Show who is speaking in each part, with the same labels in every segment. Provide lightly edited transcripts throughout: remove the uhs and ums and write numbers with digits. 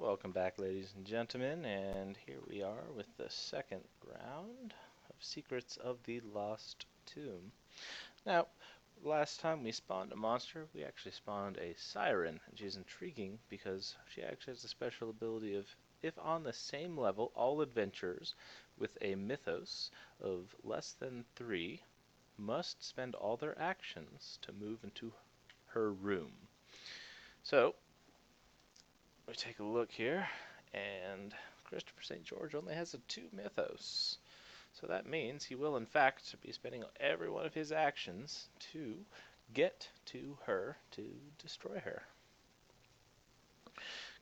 Speaker 1: Welcome back, ladies and gentlemen, and here we are with the second round of Secrets of the Lost Tomb. Now, last time we spawned a monster, we actually spawned a siren, and she's intriguing because she actually has the special ability of, if on the same level, all adventurers with a mythos of less than 3 must spend all their actions to move into her room. So, we take a look here, and Christopher St. George only has a 2 mythos. So that means he will, in fact, be spending every one of his actions to get to her to destroy her.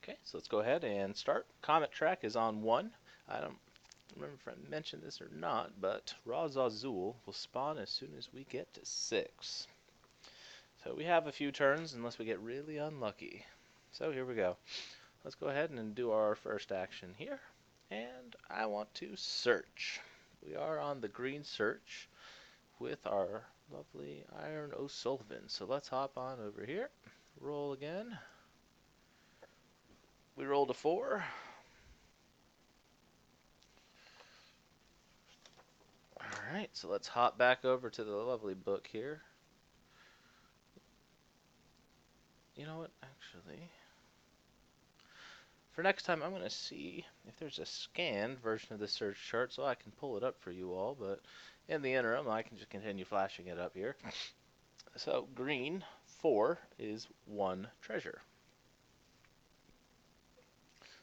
Speaker 1: Okay, so let's go ahead and start. Comet track is on 1. I don't remember if I mentioned this or not, but Raz Azul will spawn as soon as we get to 6. So we have a few turns unless we get really unlucky. So here we go. Let's go ahead and do our first action here. And I want to search. We are on the green search with our lovely Iron O'Sullivan. So let's hop on over here. Roll again. We rolled a 4. Alright, so let's hop back over to the lovely book here. You know what, actually, for next time, I'm going to see if there's a scanned version of the search chart so I can pull it up for you all, but in the interim, I can just continue flashing it up here. So, green, 4 is 1 treasure.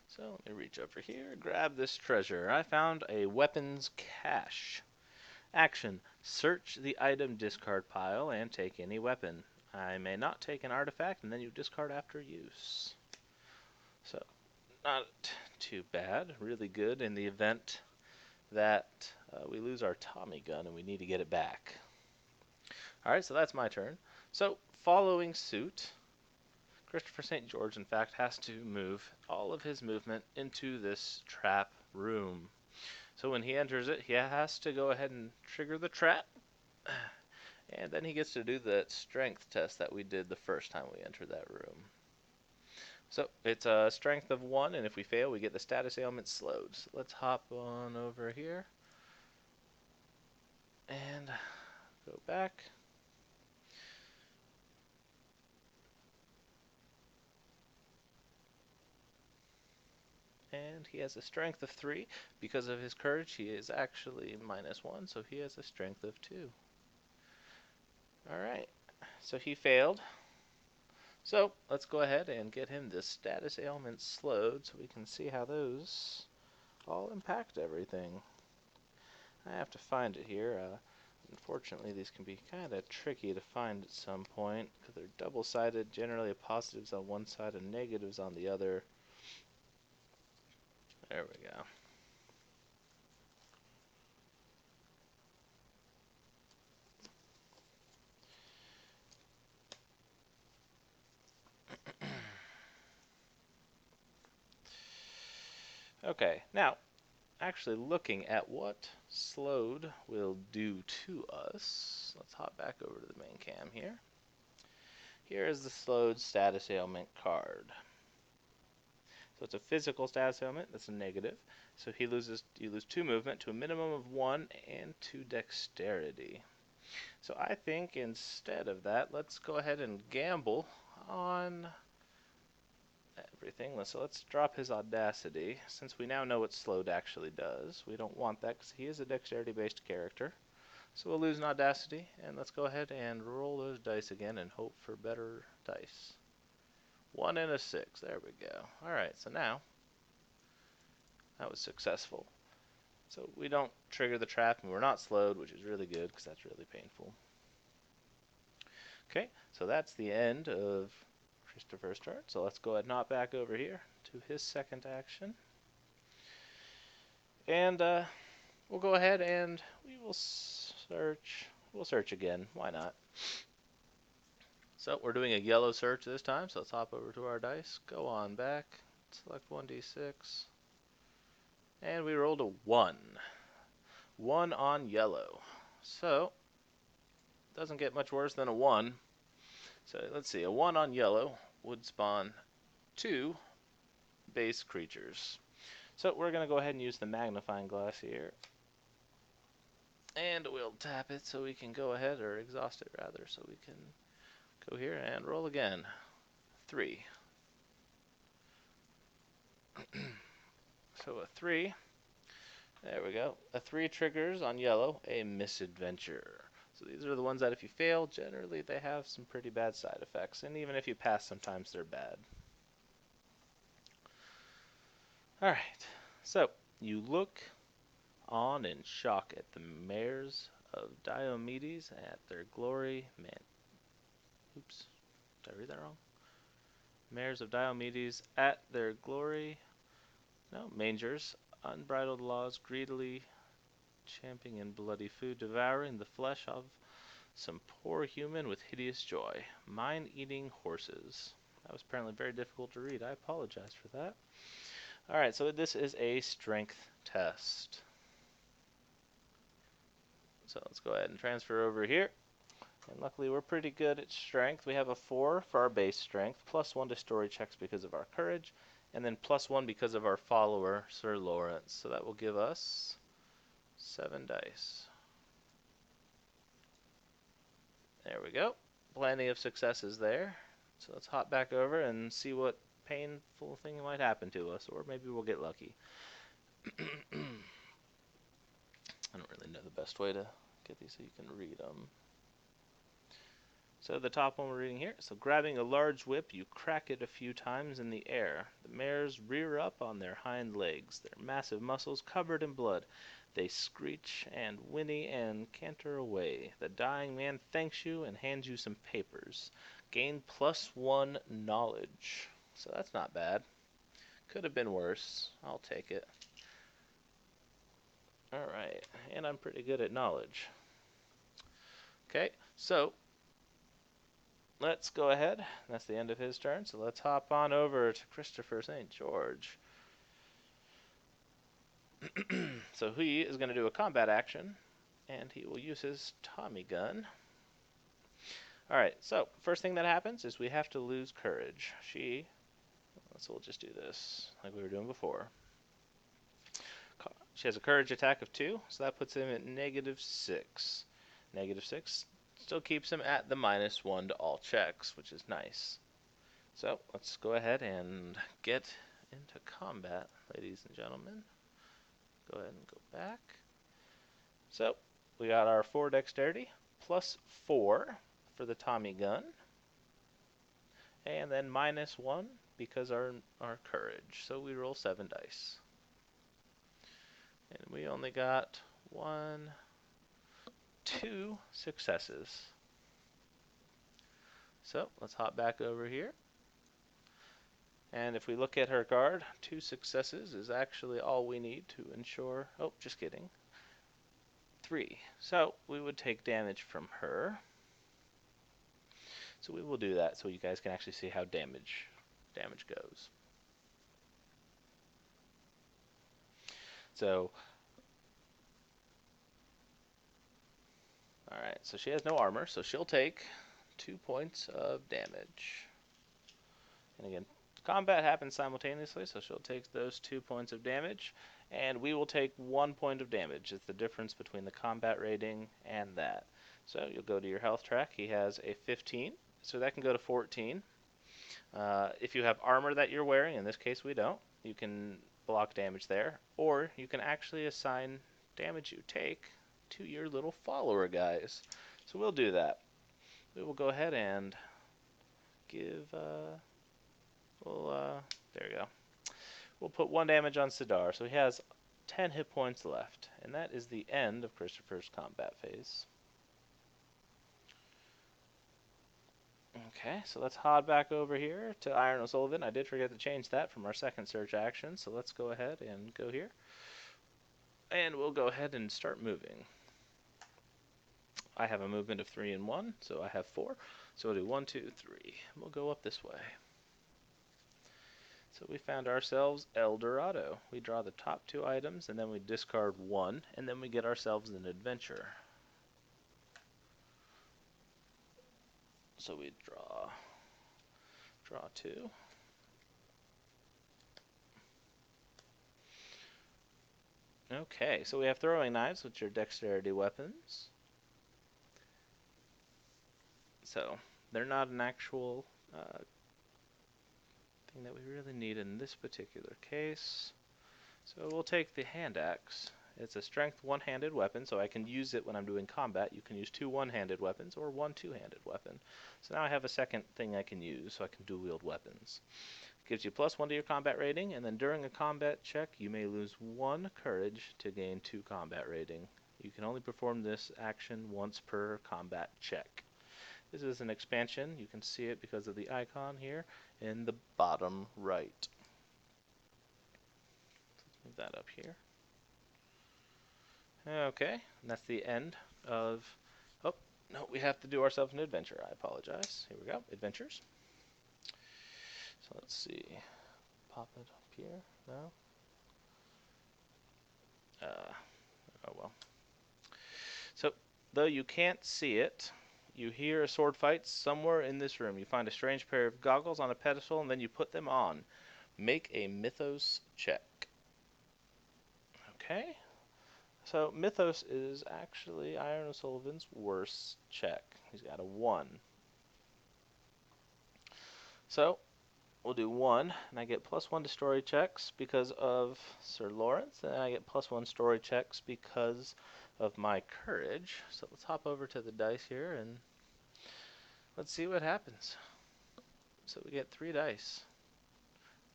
Speaker 1: So, let me reach over here, grab this treasure. I found a weapons cache. Action, search the item discard pile and take any weapon. I may not take an artifact, and then you discard after use. So, not too bad. Really good in the event that we lose our Tommy gun and we need to get it back. Alright, so that's my turn. So, following suit, Christopher St. George, in fact, has to move all of his movement into this trap room. So when he enters it, he has to go ahead and trigger the trap. And then he gets to do the strength test that we did the first time we entered that room. So it's a strength of 1, and if we fail, we get the status ailment slowed. So let's hop on over here and go back. And he has a strength of 3. Because of his courage, he is actually -1, so he has a strength of 2. Alright, so he failed. So let's go ahead and get him the status ailment slowed so we can see how those all impact everything. I have to find it here. Unfortunately, these can be kind of tricky to find at some point because they're double-sided, generally positives on one side and negatives on the other. There we go. Okay, now, actually looking at what slowed will do to us, let's hop back over to the main cam here. Here is the slowed status ailment card. So it's a physical status ailment, that's a negative. So you lose 2 movement to a minimum of 1 and 2 dexterity. So I think instead of that, let's go ahead and gamble on everything. So let's drop his audacity, since we now know what slowed actually does. We don't want that because he is a dexterity-based character. So we'll lose an audacity, and let's go ahead and roll those dice again and hope for better dice. 1 and a 6. There we go. Alright, so now that was successful. So we don't trigger the trap, and we're not slowed, which is really good because that's really painful. Okay, so that's the end of Christopher's turn. So let's go ahead and hop back over here to his second action. And we'll go ahead and we will search. We'll search again. Why not? So we're doing a yellow search this time. So let's hop over to our dice. Go on back. Select 1d6. And we rolled a 1. 1 on yellow. So, doesn't get much worse than a 1. So let's see, a 1 on yellow would spawn 2 base creatures. So we're going to go ahead and use the magnifying glass here. And we'll tap it so we can go ahead, or exhaust it rather, so we can go here and roll again. 3. So a 3. There we go. A 3 triggers on yellow a misadventure. So these are the ones that if you fail, generally they have some pretty bad side effects. And even if you pass, sometimes they're bad. Alright. So, you look on in shock at the mares of Diomedes at their glory. Oops. Did I read that wrong? Mares of Diomedes at their glory. No, mangers. Unbridled laws greedily champing in bloody food, devouring the flesh of some poor human with hideous joy. Mind-eating horses. That was apparently very difficult to read. I apologize for that. Alright, so this is a strength test. So let's go ahead and transfer over here. And luckily we're pretty good at strength. We have a 4 for our base strength, +1 to story checks because of our courage, and then +1 because of our follower, Sir Lawrence. So that will give us 7 dice. There we go. Plenty of successes there. So let's hop back over and see what painful thing might happen to us, or maybe we'll get lucky. I don't really know the best way to get these so you can read them. So the top one we're reading here. So grabbing a large whip, you crack it a few times in the air. The mares rear up on their hind legs, their massive muscles covered in blood. They screech and whinny and canter away. The dying man thanks you and hands you some papers. Gain +1 knowledge. So that's not bad. Could have been worse. I'll take it. Alright, and I'm pretty good at knowledge. Okay, so let's go ahead. That's the end of his turn, so let's hop on over to Christopher St. George. So he is going to do a combat action, and he will use his Tommy gun. Alright, so first thing that happens is we have to lose courage. So we'll just do this like we were doing before. She has a courage attack of 2, so that puts him at -6. -6 still keeps him at the -1 to all checks, which is nice. So let's go ahead and get into combat, ladies and gentlemen. Go ahead and go back. So we got our 4 dexterity, +4 for the Tommy gun, and then -1 because our courage. So we roll 7 dice. And we only got 2 successes. So let's hop back over here. And if we look at her card, 2 successes is actually all we need to ensure. Oh, just kidding. 3. So we would take damage from her. So we will do that so you guys can actually see how damage goes. So, alright, so she has no armor, so she'll take 2 points of damage. And again, combat happens simultaneously, so she'll take those 2 points of damage, and we will take 1 point of damage. It's the difference between the combat rating and that. So you'll go to your health track. He has a 15, so that can go to 14. If you have armor that you're wearing, in this case we don't, you can block damage there, or you can actually assign damage you take to your little follower guys. So we'll do that. We will go ahead and give, there we go. We'll put 1 damage on Sidar, so he has 10 hit points left, and that is the end of Christopher's combat phase. Okay, so let's hop back over here to Iron O'Sullivan. I did forget to change that from our second search action, so let's go ahead and go here. And we'll go ahead and start moving. I have a movement of 3 and 1, so I have 4. So we'll do 1, 2, 3. We'll go up this way. So we found ourselves El Dorado. We draw the top 2 items, and then we discard 1, and then we get ourselves an adventure. So we draw 2. Okay, so we have throwing knives, which are dexterity weapons. So they're not an actual thing that we really need in this particular case. So we'll take the hand axe. It's a strength one-handed weapon, so I can use it when I'm doing combat. You can use 2 one-handed weapons or 1 two-handed weapon. So now I have a second thing I can use, so I can dual-wield weapons. It gives you +1 to your combat rating, and then during a combat check, you may lose 1 courage to gain 2 combat rating. You can only perform this action once per combat check. This is an expansion. You can see it because of the icon here in the bottom right. Let's move that up here. Okay, and that's the end of... Oh, no, we have to do ourselves an adventure. I apologize. Here we go, adventures. So let's see. Pop it up here. No? Oh well. So, though you can't see it, you hear a sword fight somewhere in this room. You find a strange pair of goggles on a pedestal, and then you put them on. Make a mythos check. Okay. So, mythos is actually Iron O'Sullivan's worst check. He's got a 1. So, we'll do 1, and I get +1 to story checks because of Sir Lawrence, and I get +1 story checks because of my courage. So let's hop over to the dice here, and let's see what happens. So we get 3 dice.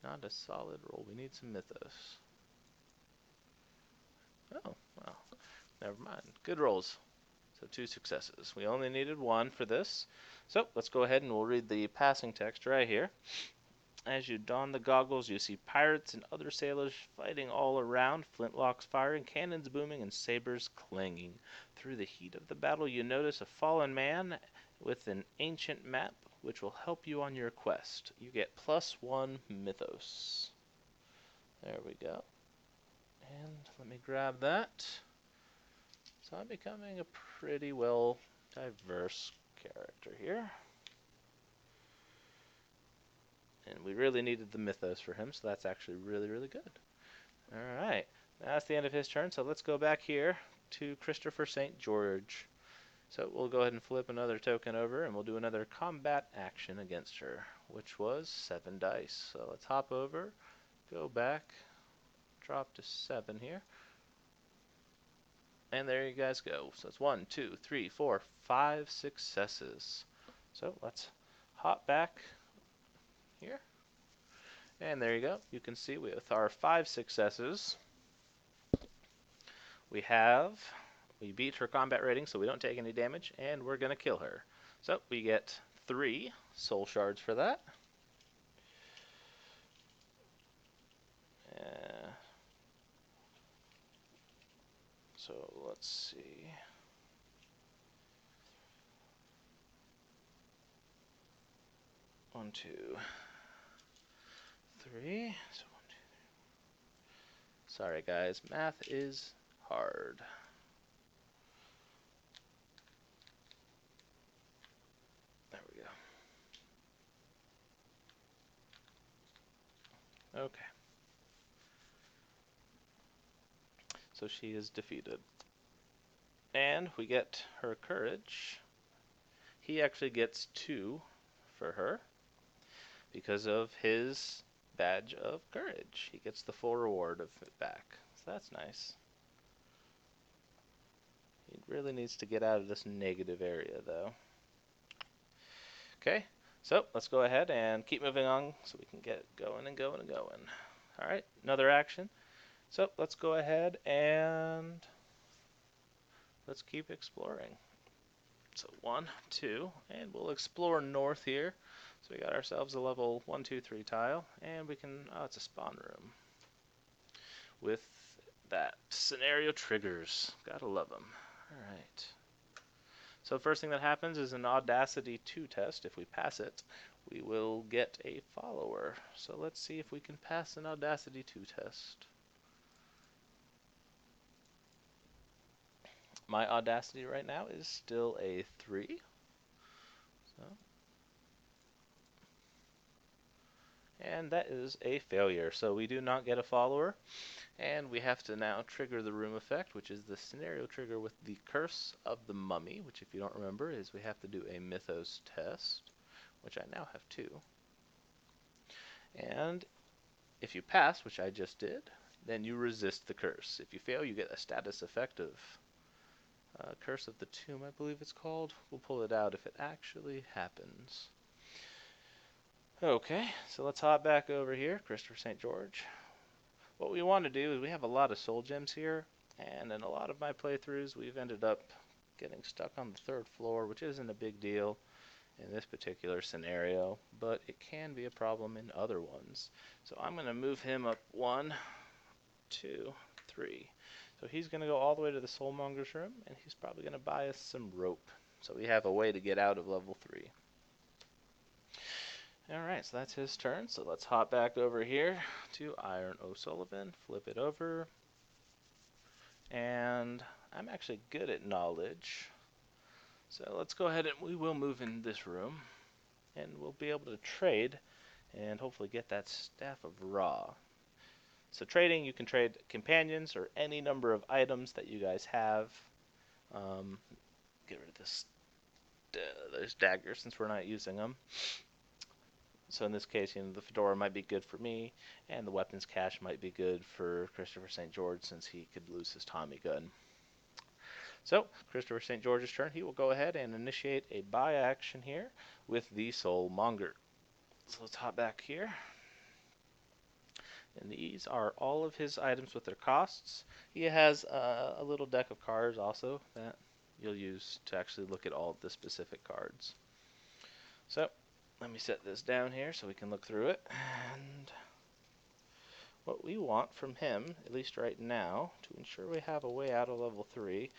Speaker 1: Not a solid roll. We need some mythos. Oh, well, never mind. Good rolls. So 2 successes. We only needed 1 for this. So let's go ahead and we'll read the passing text right here. As you don the goggles, you see pirates and other sailors fighting all around, flintlocks firing, cannons booming, and sabers clanging. Through the heat of the battle, you notice a fallen man with an ancient map, which will help you on your quest. You get +1 mythos. There we go. And let me grab that. So I'm becoming a pretty well diverse character here. And we really needed the mythos for him, so that's actually really, really good. Alright, that's the end of his turn, so let's go back here to Christopher St. George. So we'll go ahead and flip another token over, and we'll do another combat action against her, which was 7 dice. So let's hop over, go back, drop to 7 here. And there you guys go. So it's 1, 2, 3, 4, 5 successes. So let's hop back here. And there you go. You can see with our 5 successes, we beat her combat rating, so we don't take any damage, and we're going to kill her. So we get 3 soul shards for that. So let's see. One, 2, 3. So 1, 2, 3. Sorry, guys. Math is hard. There we go. Okay. So she is defeated. And we get her courage. He actually gets 2 for her because of his badge of courage. He gets the full reward of it back. So that's nice. He really needs to get out of this negative area, though. Okay, so let's go ahead and keep moving on so we can get going and going and going. Alright, another action. So let's go ahead and let's keep exploring. So 1, 2, and we'll explore north here. So we got ourselves a level 1, 2, 3 tile, and we can, oh, it's a spawn room. With that scenario triggers. Gotta love them. Alright. So first thing that happens is an Audacity 2 test. If we pass it, we will get a follower. So let's see if we can pass an Audacity 2 test. My Audacity right now is still a 3. So. And that is a failure, so we do not get a follower. And we have to now trigger the room effect, which is the scenario trigger with the Curse of the Mummy, which, if you don't remember, is we have to do a Mythos test, which I now have 2. And if you pass, which I just did, then you resist the curse. If you fail, you get a status effect of Curse of the Tomb, I believe it's called. We'll pull it out if it actually happens. Okay, so let's hop back over here, Christopher St. George. What we want to do is we have a lot of soul gems here, and in a lot of my playthroughs, we've ended up getting stuck on the 3rd floor, which isn't a big deal in this particular scenario, but it can be a problem in other ones. So I'm going to move him up 1, 2, 3. So he's going to go all the way to the Soulmonger's room, and he's probably going to buy us some rope. So we have a way to get out of level 3. Alright, so that's his turn. So let's hop back over here to Iron O'Sullivan, flip it over. And I'm actually good at knowledge. So let's go ahead and we will move in this room. And we'll be able to trade and hopefully get that Staff of Ra. So trading, you can trade companions or any number of items that you guys have. Get rid of this dagger since we're not using them. So in this case, the fedora might be good for me, and the weapons cache might be good for Christopher St. George since he could lose his Tommy gun. So, Christopher St. George's turn. He will go ahead and initiate a buy action here with the Soulmonger. So let's hop back here. And these are all of his items with their costs. He has a little deck of cards also that you'll use to actually look at all of the specific cards. So, let me set this down here so we can look through it. And what we want from him, at least right now, to ensure we have a way out of level 3,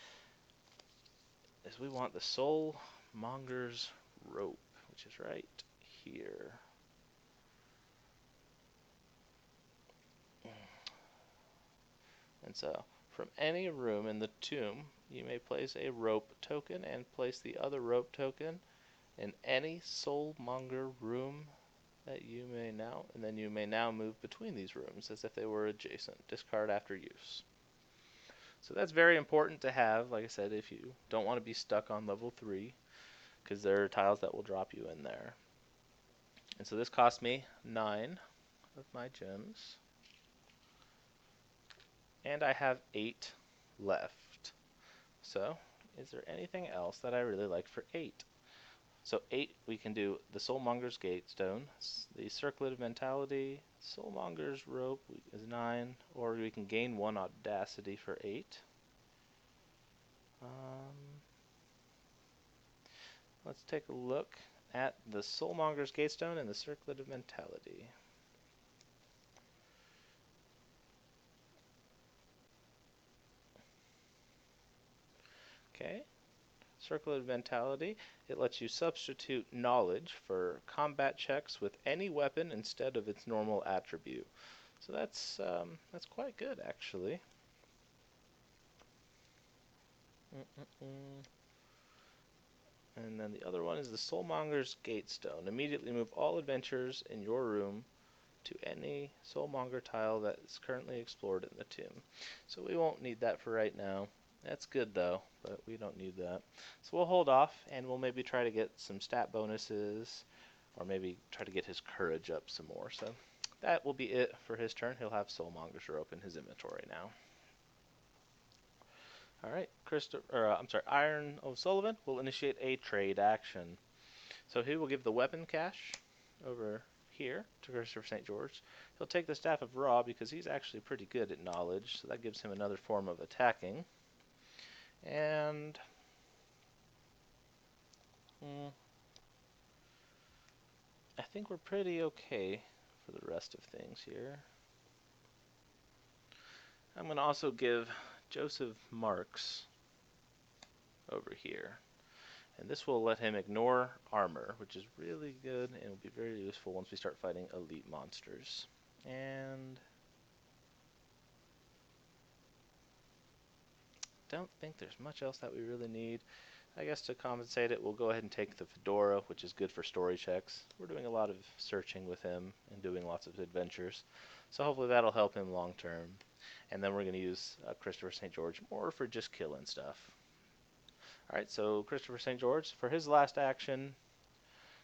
Speaker 1: is we want the Soulmonger's rope, which is right here. And so, from any room in the tomb, you may place a rope token and place the other rope token in any Soulmonger room that you may now, and then you may now move between these rooms as if they were adjacent. Discard after use. So that's very important to have, like I said, if you don't want to be stuck on level 3, because there are tiles that will drop you in there. And so this cost me 9 of my gems. And I have 8 left. So, is there anything else that I really like for 8? So 8, we can do the Soulmonger's Gatestone, the Circlet of Mentality, Soulmonger's Rope is 9, or we can gain 1 Audacity for 8. Let's take a look at the Soulmonger's Gatestone and the Circlet of Mentality. Okay. Circle of Mentality, it lets you substitute knowledge for combat checks with any weapon instead of its normal attribute. So that's quite good, actually. And then the other one is the Soulmonger's Gatestone. Immediately move all adventures in your room to any Soulmonger tile that is currently explored in the tomb. So we won't need that for right now. That's good though, but we don't need that. So we'll hold off and we'll maybe try to get some stat bonuses or maybe try to get his courage up some more. So that will be it for his turn. He'll have Soulmonger's Rope in his inventory now. Alright, Iron O'Sullivan will initiate a trade action. So he will give the weapon cache over here to Christopher St. George. He'll take the Staff of Ra because he's actually pretty good at knowledge, so that gives him another form of attacking. And I think we're pretty okay for the rest of things here. I'm going to also give Joseph Marks over here. And this will let him ignore armor, which is really good and will be very useful once we start fighting elite monsters. And don't think there's much else that we really need. I guess to compensate it, we'll go ahead and take the fedora, which is good for story checks. We're doing a lot of searching with him and doing lots of adventures. So hopefully that'll help him long term. And then we're going to use Christopher St. George more for just killing stuff. Alright, so Christopher St. George, for his last action,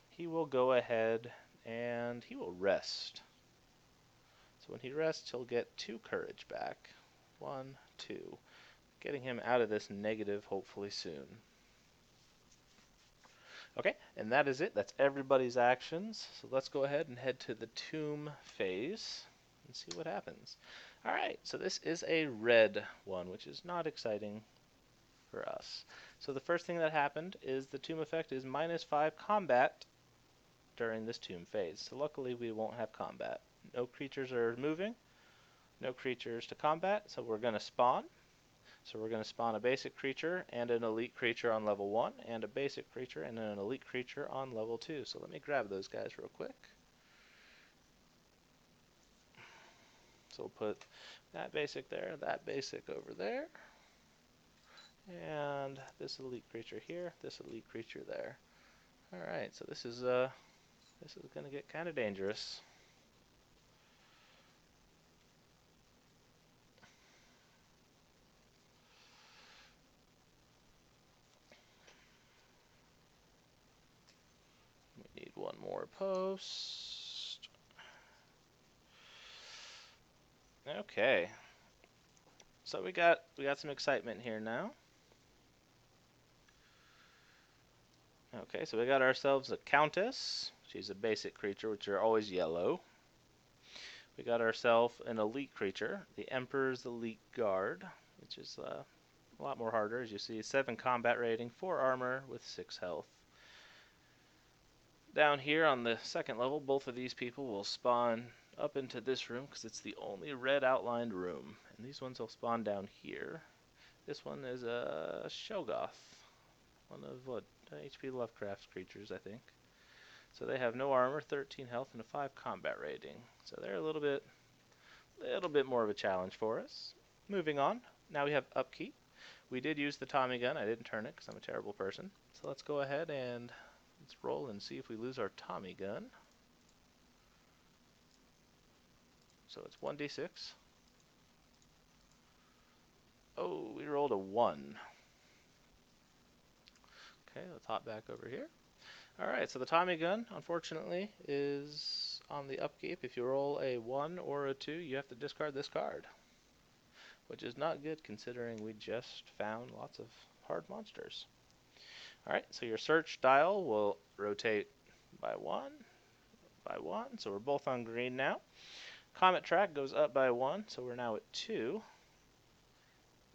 Speaker 1: he will go ahead and he will rest. So when he rests, he'll get 2 courage back. 1, 2. Getting him out of this negative hopefully soon. Okay, and that is it. That's everybody's actions. So let's go ahead and head to the tomb phase and see what happens. Alright, so this is a red one, which is not exciting for us. So the first thing that happened is the tomb effect is -5 combat during this tomb phase. So luckily we won't have combat. No creatures are moving, no creatures to combat, so we're going to spawn. So we're going to spawn a basic creature and an elite creature on level 1, and a basic creature and an elite creature on level 2. So let me grab those guys real quick. So we'll put that basic there, that basic over there, and this elite creature here, this elite creature there. Alright, so this is going to get kind of dangerous. We need one more post. Okay. So we got some excitement here now. Okay, so we got ourselves a countess. She's a basic creature, which are always yellow. We got ourselves an elite creature, the Emperor's Elite Guard, which is a lot more harder, as you see. 7 combat rating, 4 armor with 6 health. Down here on the second level, both of these people will spawn up into this room because it's the only red outlined room. And these ones will spawn down here. This one is a Shoggoth, one of what H.P. Lovecraft's creatures, I think. So they have no armor, 13 health, and a 5 combat rating. So they're a little bit more of a challenge for us. Moving on, now we have upkeep. We did use the Tommy gun. I didn't turn it because I'm a terrible person. So let's go ahead and let's roll and see if we lose our Tommy gun. So it's 1d6. Oh, we rolled a 1. Okay, let's hop back over here. Alright, so the Tommy gun, unfortunately, is on the upkeep. If you roll a 1 or a 2, you have to discard this card, which is not good considering we just found lots of hard monsters. Alright, so your search dial will rotate by 1, so we're both on green now. Comet track goes up by 1, so we're now at 2.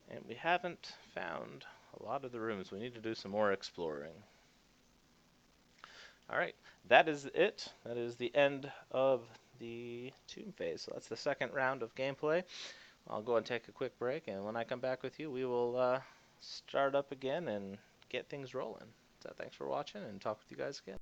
Speaker 1: And we haven't found a lot of the rooms. We need to do some more exploring. Alright, that is it. That is the end of the tomb phase. So that's the second round of gameplay. I'll go and take a quick break, and when I come back with you, we will start up again and get things rolling. So thanks for watching, and talk with you guys again.